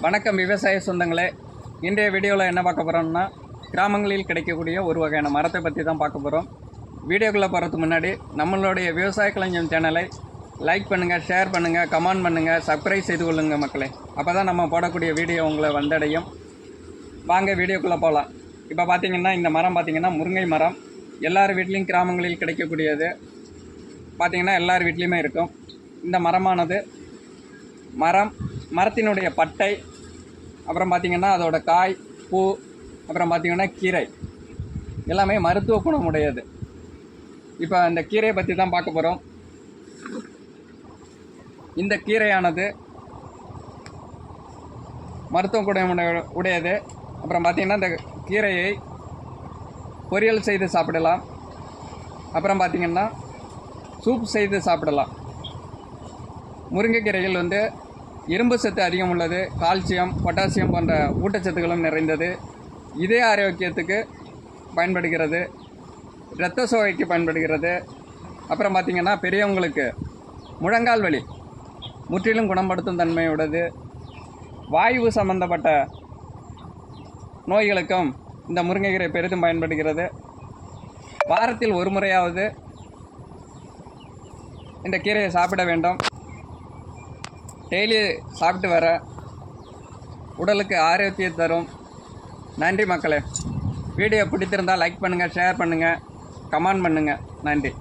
வணக்கம் விவசாய சொந்தங்களே. இன்றைய வீடியோவில் என்ன பார்க்க போகிறோம்னா, கிராமங்களில் கிடைக்கக்கூடிய ஒரு வகையான மரத்தை பற்றி தான் பார்க்க போகிறோம். வீடியோக்குள்ளே போகிறதுக்கு முன்னாடி நம்மளுடைய விவசாய களஞ்சியம் சேனலை லைக் பண்ணுங்கள், ஷேர் பண்ணுங்கள், கமெண்ட் பண்ணுங்கள், சப்ஸ்கிரைப் செய்து கொள்ளுங்கள் மக்களே. அப்போ தான் நம்ம போடக்கூடிய வீடியோ உங்களை வந்தடையும். வாங்க வீடியோக்குள்ளே போகலாம். இப்போ பார்த்திங்கன்னா இந்த மரம் பார்த்திங்கன்னா முருங்கை மரம். எல்லார் வீட்லேயும் கிராமங்களில் கிடைக்கக்கூடியது. பார்த்திங்கன்னா எல்லார் வீட்லேயுமே இருக்கும். இந்த மரமானது மரத்தினுடைய பட்டை, அப்புறம் பார்த்திங்கன்னா அதோட காய், பூ, அப்புறம் பார்த்திங்கன்னா கீரை எல்லாமே மருத்துவ குணம் உடையது. இப்போ இந்த கீரையை பற்றி தான் பார்க்க போகிறோம். இந்த கீரையானது மருத்துவ குணம் உடையது. அப்புறம் பார்த்திங்கன்னா இந்த கீரையை பொரியல் செய்து சாப்பிடலாம். அப்புறம் பார்த்திங்கன்னா சூப் செய்து சாப்பிடலாம். முருங்கைக்கீரையில் இரும்பு சத்து அதிகம் உள்ளது. கால்சியம், பொட்டாசியம் போன்ற ஊட்டச்சத்துக்களும் நிறைந்தது. இதய ஆரோக்கியத்துக்கு பயன்படுகிறது. இரத்த சோகைக்கு பயன்படுகிறது. அப்புறம் பார்த்திங்கன்னா பெரியவங்களுக்கு முழங்கால் வலி முற்றிலும் குணப்படுத்தும் தன்மையுடையது. வாயு சம்பந்தப்பட்ட நோய்களுக்கும் இந்த முருங்கைக்கீரை பெரிதும் பயன்படுகிறது. வாரத்தில் ஒரு முறையாவது இந்த கீரையை சாப்பிட வேண்டும். டெய்லி சாப்பிட்டு வர உடலுக்கு ஆரோக்கியம் தரும். நன்றி மக்களே. வீடியோ பிடித்திருந்தால் லைக் பண்ணுங்கள், ஷேர் பண்ணுங்கள், கமெண்ட் பண்ணுங்கள். நன்றி.